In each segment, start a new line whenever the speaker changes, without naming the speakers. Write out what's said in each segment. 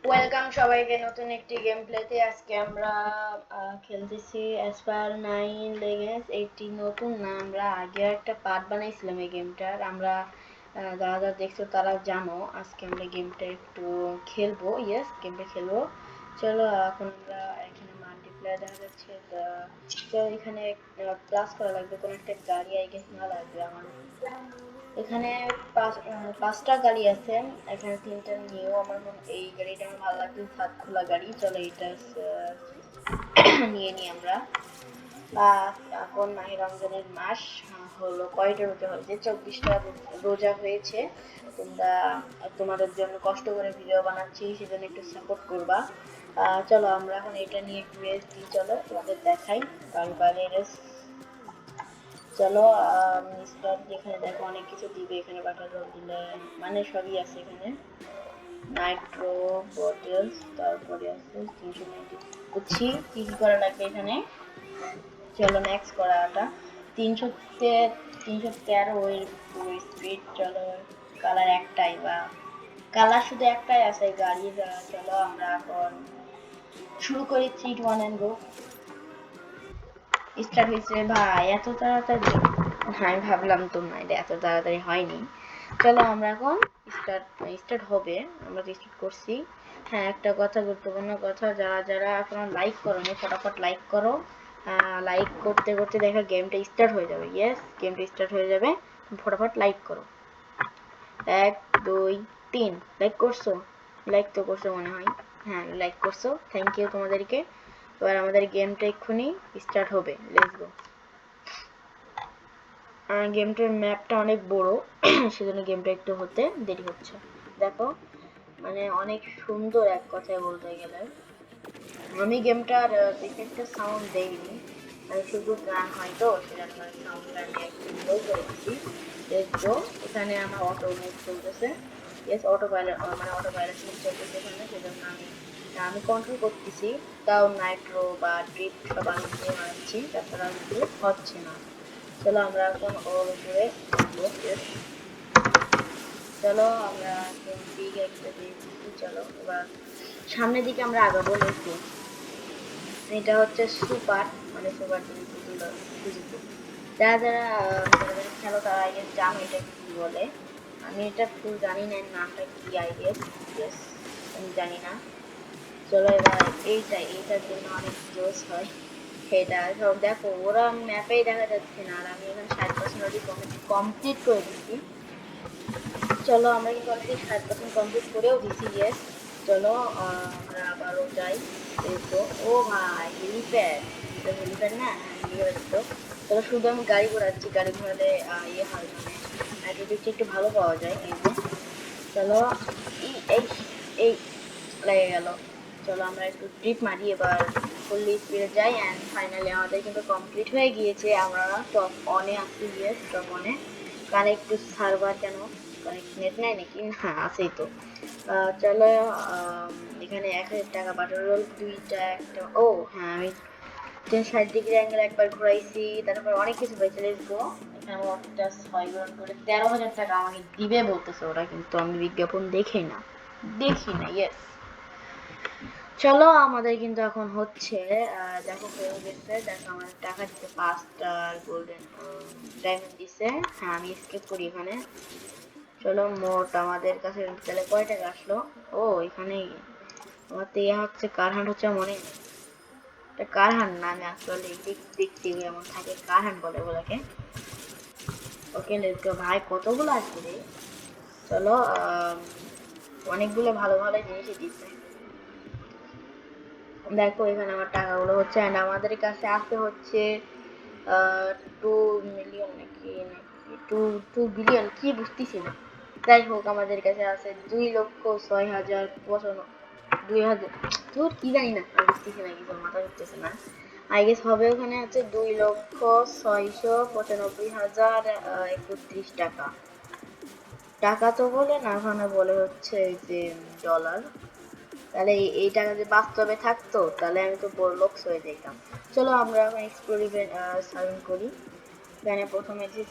Welcome সবাইকে নতুন একটি গেম প্লেতে। আজকে আমরা খেলতেছি অ্যাসপায়ার 9 লেগেন্ডস। এইটি নতুন না, আমরা আগে একটা পার্ট বানাইছিলাম এই গেমটার। আমরা যারা যারা দেখছো তারা জানো। আজকে আমরা গেমটা একটু খেলবো। ইয়েস, গেমটা খেলবো। চলো, এখন আমরা এখানে মাল্টিপ্লেয়ার দেখা যাচ্ছে। চলো, এখানে প্লাস করা লাগবে, কোনো একটা গাড়ি আই গেস না লাগবে আমার। এখানে পাঁচটা গাড়ি আছে। এখানে তিনটা নিউ। আমার মনে এই গাড়িটা আমার ভালো লাগছে, ছাদ খোলা গাড়ি। চলো এটা নিয়ে নিই আমরা। এখন মাহে রমজানের মাস। হলো কয়টা রোজা হয়েছে? 24টা রোজা হয়েছে। তোমরা তোমাদের জন্য কষ্ট করে ভিডিও বানাচ্ছি, সেজন্য একটু সাপোর্ট করবা। চলো আমরা এখন এটা নিয়ে একটু রেস্ট দিই। চলো তোমাদের দেখাই বাইরে রেস্ট। চলো স্টার্ট। এখানে দেখো অনেক কিছু দিবে। এখানে বাটার রোল দিলে মানে সবই আছে এখানে। নাইট্রো বটেলস, তারপরে আছে 390। বুঝছি কি কি করা লাগবে এখানে। চলো নেক্সট করাটা 313 ওই স্পিড। চলো কালার একটাই, বা কালার শুধু একটাই আছে গাড়ির। চলো আমরা এখন শুরু করি। 3 2 1 এন্ড গো। স্টার্ট হয়েছে ভাই, এত তাড়াতাড়ি? হ্যাঁ, আমি ভাবলাম তো না, এটা এত তাড়াতাড়ি হয়নি। চলো আমরা এখন স্টার্ট স্টার্ট হবে। আমরা স্টার্ট করছি। হ্যাঁ, একটা কথা, গুরুত্বপূর্ণ কথা, যারা যারা এখন লাইক করোনি ফটাফট লাইক করো। লাইক করতে করতে দেখা গেমটা স্টার্ট হয়ে যাবে। ইয়েস, গেমটা স্টার্ট হয়ে যাবে। ফটাফট লাইক করো। 1 2 3 লাইক করছো? লাইক তো করছো মনে হয়। হ্যাঁ, লাইক করছো, থ্যাংক ইউ তোমাদেরকে। এবার আমাদের গেমটা এক্ষুনি স্টার্ট হবে। Let's go. গেমটার ম্যাপটা অনেক বড়, সেজন্য গেমটা একটু হতে দেরি হচ্ছে। দেখো, মানে অনেক সুন্দর এক কথায় বলতে গেলে। আমি গেমটার একটা সাউন্ড দেইনি, মানে শুধু গান হয় তো, সেজন্য সাউন্ডটা আমি একটু লো করে দিচ্ছি। দেখো এখানে আমার অটো মুভ চলতেছে। ইয়েস, অটো পাইলট, মানে অটো পাইলট মুভ চলতেছে এখানে, সেজন্য আমি আমি কন্ট্রোল করতেছি। তাও নাইট্রো বা ড্রিপ সব আমি দিয়ে মারাচ্ছি, তাছাড়া কিন্তু হচ্ছে না। চলো আমরা এখন ওর উপরে উঠবো। চলো আমরা একদম বিগ একটা দিয়ে দিচ্ছি। চলো এবার সামনের দিকে আমরা আগাবো। লেটস। এটা হচ্ছে সুপার, মানে সুপার সুজুকি। যারা যারা যারা যারা খেলো তারা আই গেস জানো এটা কি বলে। আমি এটা ফুল জানি না, এর নামটা কি আই গেস। ইয়েস, আমি জানি না। চলো এবার এইটার জন্য অনেক জোশ হয়। এটা সব দেখো, ওরা ম্যাপেই দেখা যাচ্ছে না, আর আমি এখানে 60% অলরেডি কমপ্লিট করে দিচ্ছি। চলো আমরা কিন্তু অলরেডি 60% কমপ্লিট করেও দিছি। ইয়েস, চলো আমরা আবারও যাই। দেখো, ও ভাই হেলিপ্যাড, এটা হেলিপ্যাড না? হ্যাঁ, হেলিপ্যাড তো। চলো শুধু আমি গাড়ি ঘোরাচ্ছি, গাড়ি ঘোরালে ইয়ে হয়, মানে হাইড্রোলিকটা একটু ভালো পাওয়া যায়। এই যে চলো, এই এই এই লেগে গেল। চলো আমরা একটু ট্রিপ মারি এবার, ফুললি স্পিডে যাই। অ্যান্ড ফাইনালি আমাদের কিন্তু কমপ্লিট হয়ে গিয়েছে। আমরা টপ অনে আছি। ইয়েস, টপ অনে। কানেক্ট টু সার্ভার, কেন কানেক্ট নেট নাই নাকি? না, আছেই তো। চলো এখানে 1000 টাকা বাটার রোল দুইটা একটা। ও হ্যাঁ, আমি 60 ডিগ্রি অ্যাঙ্গেল একবার ঘোরাইছি, তারপর অনেক কিছু হয়েছে। Let's go. এখানে আমার 6 গ্রহণ করে 13,000 টাকা আমাকে দিবে বলতেছে ওরা, কিন্তু আমি বিজ্ঞাপন দেখি না। ইয়েস, চলো আমাদের কিন্তু এখন হচ্ছে দেখো হয়ে গেছে। দেখো আমাদের টাকা দিতে 5টা গোল্ডেন ডায়মন্ড দিছে। হ্যাঁ, আমি স্কিপ করি এখানে। চলো মোট আমাদের কাছে তাহলে কয় টাকা আসলো? ও এখানে আমার তো ইয়ে হচ্ছে, কার হান্ট হচ্ছে মনে নেই। এটা কার হান্ট না, আমি আসলে দেখছি এমন থাকে, কার হান্ট বলে ওগুলোকে। Okay let's go. ভাই কতগুলো আসবে রে। চলো অনেকগুলো ভালো ভালো জিনিসই দিচ্ছে। দেখো এখানে আমার টাকাগুলো হচ্ছে, অ্যান্ড আমাদের কাছে আছে হচ্ছে 2 মিলিয়ন নাকি নাকি 2 বিলিয়ন, কি বুঝতেছি না। যাই হোক, আমাদের কাছে আছে 2,06,000 2,000, তোর কি জানি না, আমি বুঝতেছি না, কিছু মাথা ঢুকতেছে না। আই গেস হবে ওখানে আছে 2,06,95,031 টাকা। টাকা তো বলে না, ওখানে বলে হচ্ছে যে ডলার। তাহলে এই টাকা যদি বাস্তবে থাকতো তাহলে আমি তো বড়লোক হয়ে যেতাম। চলো আমরা এখন এক্সপেরিমেন্ট সার্ভিং করি। এখানে প্রথমে যে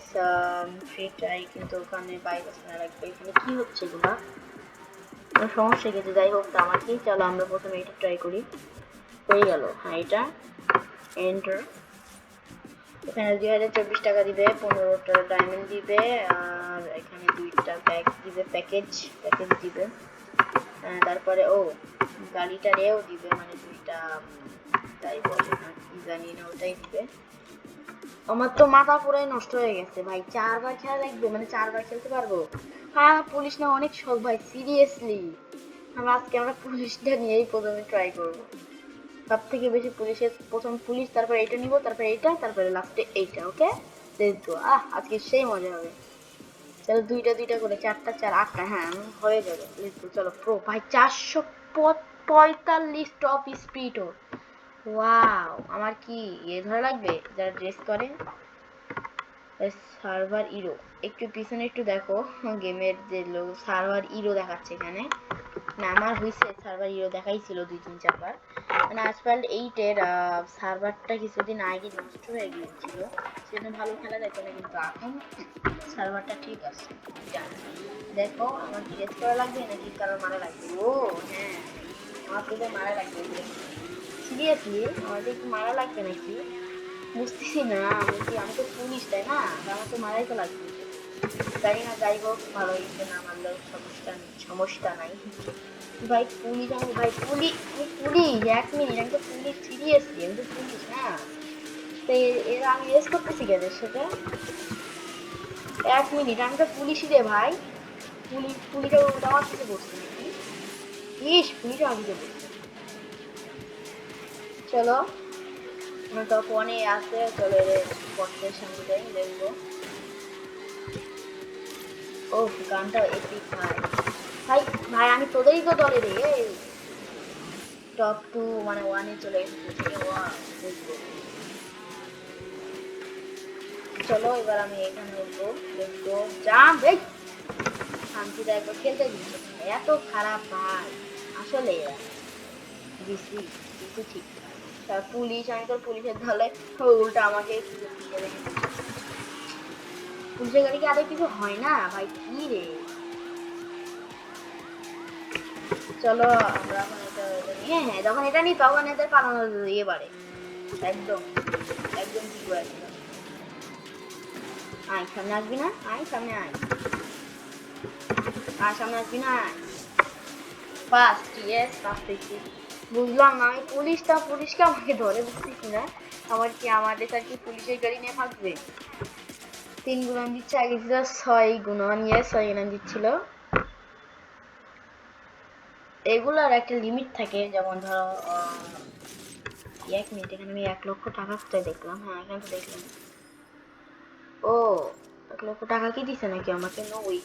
ফ্রি ট্রাই, কিন্তু ওখানে 22 না লাগবে। এখানে কি হচ্ছে এগুলা? কোনো সমস্যা কিছু, যাই হোক তো আমার কি, চলো আমরা প্রথমে এটা ট্রাই করি। হয়ে গেল, হ্যাঁ এটা এন্টার। এখানে 2024 টাকা দিবে, 15টা ডায়মন্ড দিবে, আর এখানে 2টা ব্যাগ দিবে, প্যাকেজ দিবে। তারপরে ও গাড়িটারেও দিবে, মানে 2টা, তাই বলে না কি জানি না, ওটাই দিবে। আমার তো মাথা পুরাই নষ্ট হয়ে গেছে ভাই, 4বার খেলা লাগবে, মানে 4বার খেলতে পারবো? হ্যাঁ পুলিশ না অনেক শখ ভাই, সিরিয়াসলি আমরা পুলিশটা নিয়েই প্রথমে ট্রাই করবো। সব থেকে বেশি পুলিশের, প্রথম পুলিশ, তারপর এটা নিব, তারপর এইটা, তারপরে লাস্টে এইটা। Okay let's go. আজকে সেই মজা হবে। চলো 2টা করে, 4টা 4 8টা, হ্যাঁ হয়ে যাবে। লেটস গো, চলো প্রো ভাই, 445 টপ স্পিড। ওয়াও, আমার কি ধরা লাগবে যারা ড্রেস করে? সার্ভার ইরো, একটু পিছনে একটু দেখো, গেমের যে লোক সার্ভার ইরো দেখাচ্ছে এখানে। না আমার হয়েছে সার্ভার ইরো দেখাইছিল 2 3 4 বার, মানে আজকাল 8-এর সার্ভারটা কিছুদিন আগে নষ্ট হয়ে গিয়েছিল, সেজন্য ভালো খেলা যেত না, কিন্তু এখন সার্ভারটা ঠিক আছে। দেখো আমার কি রেস করা লাগবে নাকি কারো মারা লাগবে? ও হ্যাঁ, আমার তোদের মারা লাগবে। সিরিয়াসলি আমাদের কি মারা লাগবে নাকি? বুঝতেছি না, আমি তো পুলিশ তাই না, আমার তো মারাই তো লাগবে। জানি না, যাই হোক ভালো হয়েছে, না মারলেও সমস্যা নাই। ভাই পুলিশ, আমি ভাই পুলিশ, পুলিশ 1 মিনিট, আমি তো পুলিশ, সিরিয়াসলি আমি তো পুলিশ না। তো এরা আমি রেস করতেছি গেদের সাথে। 1 মিনিট, আমি তো পুলিশই রে ভাই। পুলিশ আমার সাথে বসছে নাকি? পুলিশ আমার সাথে বসছে। চলো তো ফোনে আছে, চলো এর স্পটের সামনে যাই, দেখবো। ও গানটা এপিক ভাই। ভাই ভাই আমি তোদেরই তো দলে রে, টপ 2 মানে 1-এ চলে এসেছে। চলো এবার আমি এখানে উঠবো, দেখবো জাম। এই শান্তিটা একবার খেলতে দিচ্ছে, এত খারাপ ভাই আসলে। দিছি দিছি ঠিক, তার পুলিশ, আমি তো পুলিশের দলে, উল্টা আমাকে পুলিশের গাড়ি কি আরে কিছু হয় না ভাই, কি রে। চলো আমরা এখন এটা নিয়ে, হ্যাঁ যখন এটা নিই তখন এদের পালানো ইয়ে বাড়ে, একদম একদম ঠিক বলেছিল। আয় সামনে আসবি না, আয় সামনে আয়, সামনে আসবি না, ফার্স্ট, ইয়েস ফার্স্ট হয়েছি। বুঝলাম না, আমি পুলিশকে আমাকে ধরে, বুঝতেছি না আমার কি, আমাদের আর কি পুলিশের গাড়ি নিয়ে থাকবে। 3 গুণন দিচ্ছে, আগে ছিল 6 গুণন, ইয়েস 6 গুণন দিচ্ছিল। এগুলার একটা লিমিট থাকে, যেমন ধরো 1 মিনিট, এখানে আমি 1 লক্ষ টাকা কোথায় দেখলাম? হ্যাঁ এখানে তো দেখলাম। ও 1 লক্ষ টাকা কি দিছে নাকি আমাকে? নো ওই।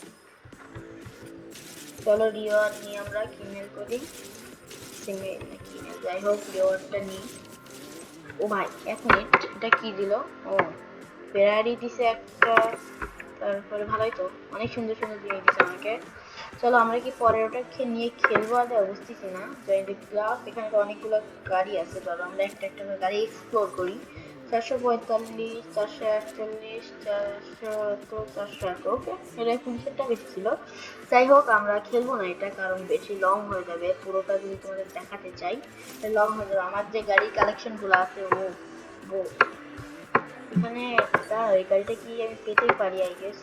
চলো রিওয়ার্ড নিয়ে আমরা কিমেল করি, সিমেল নাকি, যাই হোক রিওয়ার্ডটা নিই। ও ভাই 1 মিনিট, এটা কি দিল? ও ফেরারি দিছে একটা, তারপরে ভালোই তো, অনেক সুন্দর সুন্দর জিনিস দিছে আমাকে। চলো আমরা কি পরের ওটা নিয়ে খেলবো? আগে বুঝতেছি না। জয়েন্ট ক্লাব, এখানে তো অনেকগুলো গাড়ি আছে, চলো আমরা একটা একটা করে গাড়ি এক্সপ্লোর করি। 445, 441, 470, 401, ওকে এটা পুলিশেরটা বেশি ছিল। যাই হোক আমরা খেলবো না এটা, কারণ বেশি লং হয়ে যাবে, পুরোটা যদি তোমাদের দেখাতে চাই লং হয়ে যাবে। আমার যে গাড়ি কালেকশন গুলো আছে, ও এখানে এই গাড়িটা কি আমি পেতেই পারি আই গেস।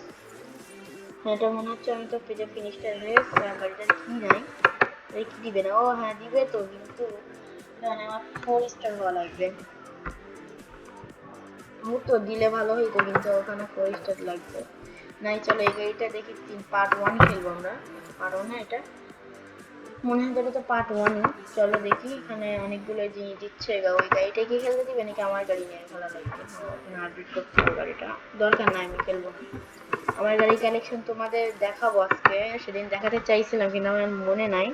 এটা মনে হচ্ছে আমি তো পেজে ফিনিশটা রেস, গাড়িটার কি নাই, এই কি দিবে না? ও হ্যাঁ দিবে তো, কিন্তু এখানে আমার 4 স্টার হওয়া লাগবে। ও তো দিলে ভালো হইতো, কিন্তু ওখানে 4 স্টার লাগবে। নাই চলো এই গাড়িটা দেখি, পার্ট 1 খেলবো আমরা। পার্ট 1 না এটা, মনে হয় এটা তো পার্ট 1। চলো দেখি, এখানে অনেকগুলো জিনিস দিচ্ছে, ওই গাড়িটা কি খেলতে দিবে নাকি আমার গাড়ি নিয়ে খেলা লাগবে? ওখানে আপডেট করতে হবে গাড়িটা, দরকার নাই আমি খেলবো না। আমার গাড়ি কালেকশন তোমাদের দেখাবো আজকে, সেদিন দেখাতে চাইছিলাম কিন্তু আমার মনে নাই।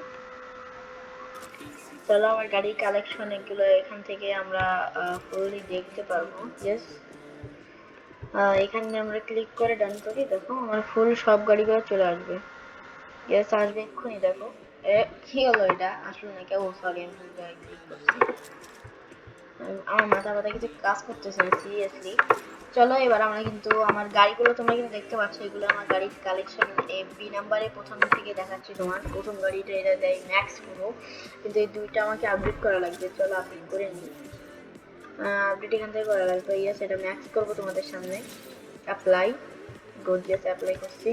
চলো আমার গাড়ির কালেকশন এগুলো এখান থেকে আমরা ফুললি দেখতে পারবো। ইয়েস, এখানে আমরা ক্লিক করে ডান করি, দেখো আমার ফুল সব গাড়িগুলো চলে আসবে। ইয়েস আসবে এক্ষুনি, দেখো। কি হলো, এটা আসলো না কেউ? সরি আমি ক্লিক করছি, আমার মাথা ব্যথা কিছু কাজ করতেছে না সিরিয়াসলি। চলো এবার আমরা কিন্তু আমার গাড়িগুলো তোমরা কিন্তু দেখতে পাচ্ছ, এগুলো আমার গাড়ির কালেকশন। বি নাম্বারে প্রথম থেকে দেখাচ্ছি তোমার প্রথম গাড়িটা, এটা দেয় ম্যাক্স প্রো, কিন্তু এই দুইটা আমাকে আপডেট করা লাগবে। চলো আপডেট করে নিই, আপডেট এখান থেকে করা লাগবে। ইয়েস, এটা ম্যাক্স করবো তোমাদের সামনে। অ্যাপ্লাই, গর্জিয়াস অ্যাপ্লাই করছি।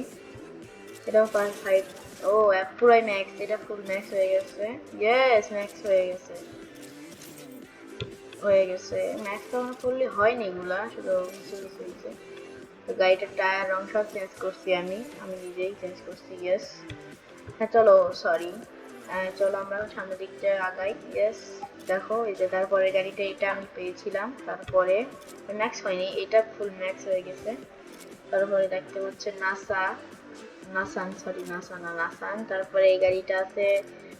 এটাও 5 ও পুরাই ম্যাক্স, এটা ফুল ম্যাক্স হয়ে গেছে। ইয়েস, ম্যাক্স হয়ে গেছে, হয়ে গেছে ম্যাক্স। তো আমার ফুললি হয়নি, এগুলা শুধু কিছু কিছু হয়েছে। তো গাড়িটার টায়ার রং সব চেঞ্জ করছি, আমি নিজেই চেঞ্জ করছি। ইয়েস, হ্যাঁ চলো, সরি। চলো আমরা সামনের দিকটা আগাই। ইয়েস, দেখো এই যে তারপরে গাড়িটা, এটা আমি পেয়েছিলাম, তারপরে ম্যাক্স হয়নি, এটা ফুল ম্যাক্স হয়ে গেছে। তারপরে দেখতে হচ্ছে নাসা, নাসান, সরি নাসা না, নাসান। তারপরে এই গাড়িটা আছে,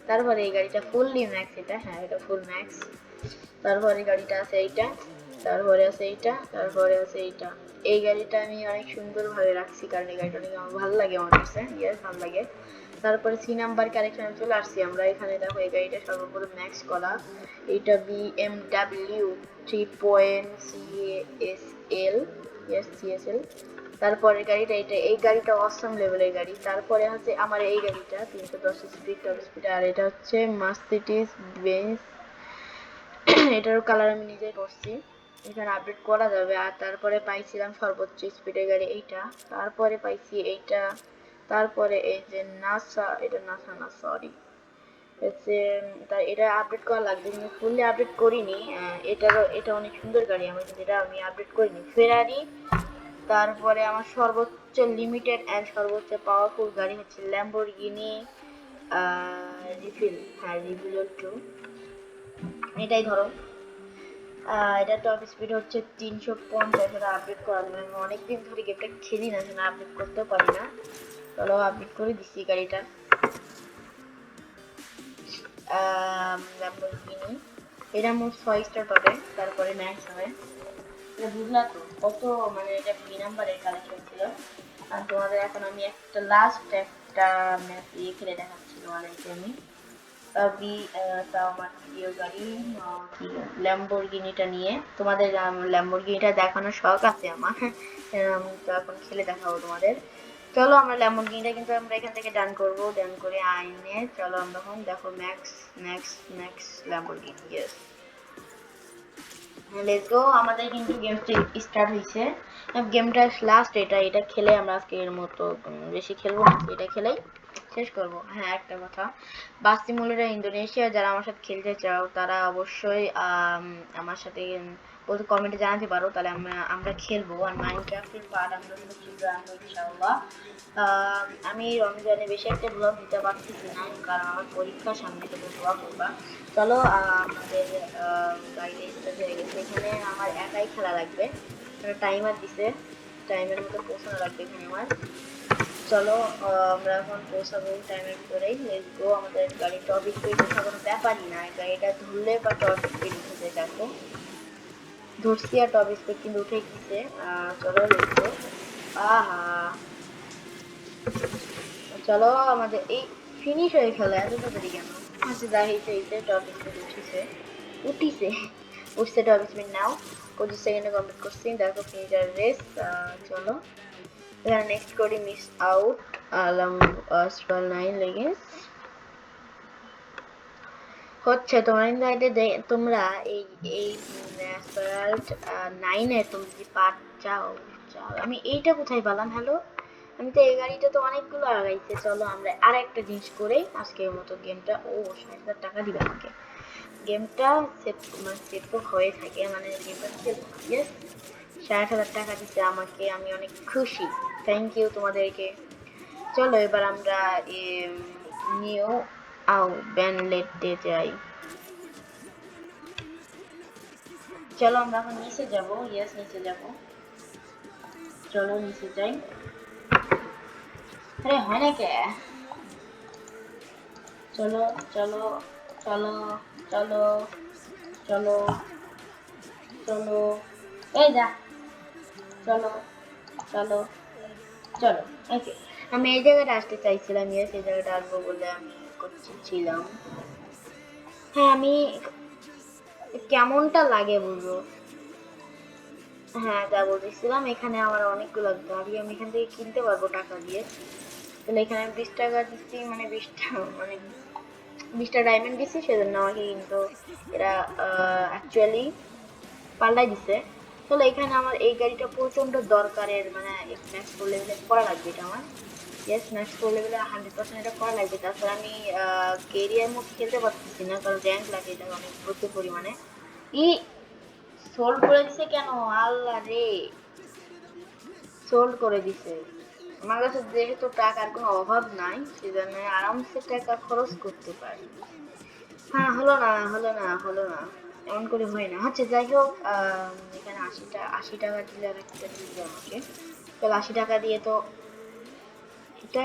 তারপরে এই গাড়িটা ফুললি ম্যাক্স, এটা হ্যাঁ এটা ফুল ম্যাক্স। তারপরে গাড়িটা আছে এইটা, তারপরে আছে এইটা, তারপরে আছে এইটা। এই গাড়িটা আমি অনেক সুন্দরভাবে রাখছি, কারণ এই গাড়িটা অনেক আমার ভালো লাগে, আমার কাছে। ইয়েস, ভালো লাগে। তারপরে সি নাম্বার কালেকশনে চলে আসছি আমরা। এখানে দেখো এই গাড়িটা সর্বপ্রথম ম্যাক্স করা, এটা BMW 3.CSL, ইয়েস CSL। তারপরে গাড়িটা এটা, এই গাড়িটা অসম লেভেলের গাড়ি। তারপরে হচ্ছে আমার এই গাড়িটা 310 স্পিড, টপ স্পিড। আর এটা হচ্ছে মার্সিডিজ বেঞ্জ, এটারও কালার আমি নিজে করছি, এখানে আপডেট করা যাবে। আর তারপরে পাইছিলাম সর্বোচ্চ স্পিডের গাড়ি এইটা, তারপরে পাইছি এইটা, তারপরে এই যে নাসা, এটা নাসা না, সরি হচ্ছে, এটা আপডেট করা লাগবে, কিন্তু ফুললি আপডেট করিনি। এটা অনেক সুন্দর গাড়ি আমার, কিন্তু এটা আমি আপডেট করিনি। ফেরারি। তারপরে আমার সর্বোচ্চ লিমিটেড অ্যান্ড সর্বোচ্চ পাওয়ারফুল গাড়ি হচ্ছে ল্যাম্বরগিনি রিফিল, হ্যাঁ রিফিল 2, এটাই ধরো। এটা টপ স্পিড হচ্ছে 350, এটা আপডেট করা যাবে। আমি অনেকদিন ধরে গেমটা খেলি না, সেটা আপডেট করতেও পারি না। চলো আপডেট করে দিচ্ছি গাড়িটা। ল্যাম্বরগিনি, এটা মোট 6 স্টার পাবে, তারপরে ম্যাক্স হবে। এটা বুঝলা তো কত, মানে এটা বি নাম্বারের কালেকশন ছিল। আর তোমাদের এখন আমি একটা লাস্ট একটা ম্যাচ খেলে দেখাচ্ছি তোমাদেরকে আমি। তাও আমার প্রিয় গাড়ি ল্যাম্বরগিনিটা নিয়ে তোমাদের, ল্যাম্বরগিনিটা দেখানোর শখ আছে আমার। আমি তো এখন খেলে দেখাবো তোমাদের। চলো আমরা ল্যাম্বরগিনিটা কিন্তু আমরা এখান থেকে ডান করবো, ডান করে আইনে চলো আমরা এখন দেখো max max max Lamborghini. Yes, let's go, আমাদের কিন্তু গেমটা স্টার্ট হয়েছে। গেমটা লাস্ট, এটা খেলে আমরা আজকে এর মতো বেশি খেলবো না, এটা খেলেই শেষ করব। হ্যাঁ একটা কথা, বাস সিমুলেটর ইন্দোনেশিয়া যারা আমার সাথে খেলতে চাও তারা অবশ্যই আমার সাথে বলতে কমেন্টে জানাতে পারো, তাহলে আমরা খেলবো। আর মাইনক্রাফটের পার্ট আমরা কিন্তু শীঘ্র আনবো ইনশাআল্লাহ। আমি রমজানে বেশি একটা ব্লগ দিতে পারতেছি না, কারণ আমার পরীক্ষার সামনে থেকে দোয়া করবা। চলো আমাদের গাড়িটা স্টার্ট হয়ে গেছে। এখানে আমার একাই খেলা লাগবে, টাইমার দিছে, টাইমের মতো পৌঁছানো লাগবে এখানে আমার। চলো আমরা এখন পৌঁছাবো টাইমের ভিতরেই। লেটস গো, আমাদের গাড়ি টপ স্পিড ওঠা কোনো ব্যাপারই না, গাড়িটা ধরলে বা টপ স্পিড উঠেছে, দেখো ধরছি আর টপ স্পিড কিন্তু উঠে গেছে। চলো লেটস গো। আহা, চলো আমাদের এই ফিনিশ হয়ে খেলা এত তাড়াতাড়ি কেন? আচ্ছা দাঁড়িয়েছে, এই টপ স্পিড উঠিছে উঠছে টপ স্পিড। নাও 25 সেকেন্ডে কমপ্লিট করছি, দেখো ফিনিশার রেস। চলো এখানে নেক্সট করি মিস আউট আলাম স্পাল 9 লেগেস হচ্ছে তোমার ইনভাইটে। তোমরা এই এই স্পারাল্ট 9 এর তুমি যদি পার্ট চাও, আমি এইটা কোথায় পেলাম? হ্যালো, আমি তো এই গাড়িটা তো অনেকগুলো আগাইছে। চলো আমরা আর একটা জিনিস করে আজকের মতো গেমটা, ও 60,000 টাকা দিবে আমাকে, গেমটা সেভ মানে সেভ তো হয়ে থাকে, মানে গেমটা খেলবো না। ইয়েস, 60,000 টাকা দিচ্ছে আমাকে, আমি অনেক খুশি, থ্যাংক ইউ তোমাদেরকে। চলো এবার আমরা নিউ আও ব্যানলেটে যাই। চলো আমরা এখন নিচে যাব। ইয়েস নিচে যাব, চলো নিচে যাই। আরে হয় না কে? চলো চলো চলো চলো চলো চলো, এই যা, চলো চলো চলো। ওকে, আমি এই জায়গাটা আসতে চাইছিলাম। ইয়েস, এই জায়গাটা আসবো বলে আমি করছিলাম। হ্যাঁ, আমি কেমনটা লাগে বলবো। হ্যাঁ, যা বলতেছিলাম, এখানে আমার অনেকগুলো গাড়ি আমি এখান থেকে কিনতে পারবো টাকা দিয়ে। তাহলে এখানে আমি 20 টাকা দিচ্ছি, মানে 20টা, মানে 20টা ডায়মন্ড দিচ্ছি, সেজন্য আমাকে কিন্তু এরা অ্যাকচুয়ালি পাল্টাই দিছে। তাহলে এখানে আমার এই গাড়িটা প্রচন্ড দরকারের, মানে ম্যাক্স 4 লেভেলে করা লাগবে এটা আমার। ইয়েস, ম্যাক্স 4 লেভেলে 100% এটা করা লাগবে। তাছাড়া আমি কেরিয়ার মোড খেলতে পারতেছি না, কারণ র্যাঙ্ক লাগে এটা অনেক প্রচুর পরিমাণে। ই সোল্ড করে দিছে কেন? আল্লাহ রে, সোল্ড করে দিছে। আমার কাছে যেহেতু টাকার কোনো অভাব নাই, সেজন্য আরামসে টাকা খরচ করতে পারি। হ্যাঁ, হলো না, হলো না, হলো না, এমন করে হয় না। আচ্ছা, যাই হোক, এখানে 80 টাকা দিলে আর একটা দিবে আমাকে। তাহলে 80 টাকা দিয়ে তো এটা,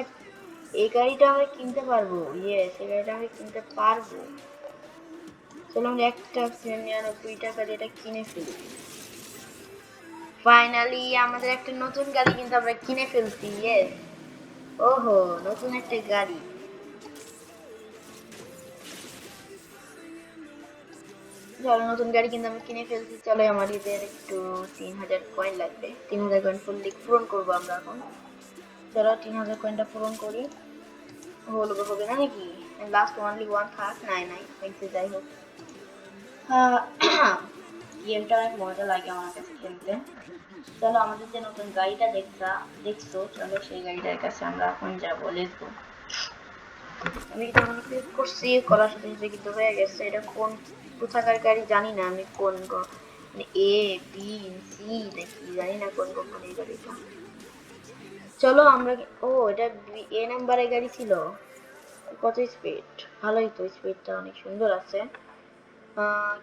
এই গাড়িটা আমি কিনতে পারবো। ইয়েস, এই গাড়িটা আমি কিনতে পারবো। চলো আমরা একটা 99 টাকা দিয়ে এটা কিনে ফেলি। ফাইনালি আমাদের একটা নতুন গাড়ি কিন্তু আমরা কিনে ফেলছি। ইয়েস, ওহো, নতুন একটা গাড়ি। চলো, নতুন গাড়ি কিন্তু আমি কিনে ফেলছি। চলো, আমার এদের একটু 3000 কয়েন লাগবে। 3000 কয়েন ফুললি পূরণ করবো আমরা এখন। চলো 3000 কয়েনটা পূরণ করি। হলো, হবে না নাকি? লাস্ট অনলি ওয়ান থাক, নাই নাই হয়েছে। যাই হোক, গেমটা অনেক মজা লাগে আমার কাছে খেলতে। চলো, আমাদের যে নতুন গাড়িটা দেখছো, চলো সেই গাড়িটার কাছে আমরা এখন যাবো। Let's go. আমি এটা অনেক ক্লিক করছি, করার সাথে সাথে কিন্তু হয়ে গেছে। এটা কোন কোথাকার গাড়ি জানি না, আমি কোন মানে এ বি সি নাকি জানি না কোন কোম্পানির গাড়িটা। চলো আমরা ও, এটা এ নাম্বারের গাড়ি ছিল। কত স্পিড! ভালোই তো, স্পিডটা অনেক সুন্দর আছে।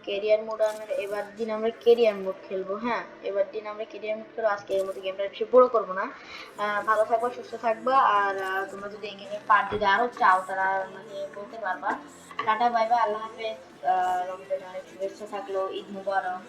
কেরিয়ার মোড আমরা এবার দিন আমরা কেরিয়ার মোড খেলবো। হ্যাঁ, এবার দিন আমরা কেরিয়ার মোড খেলবো। আজকে এর মতো গেমটা বেশি বড় করবো না। ভালো থাকবা, সুস্থ থাকবা। আর তোমরা যদি এই গেমের পার্ট যদি আরো চাও, তারা আমাকে বলতে পারবা। টাটা, বাই বাই, আল্লাহ হাফেজ। রমজানের অনেক শুভেচ্ছা থাকলো, ঈদ মুবারক।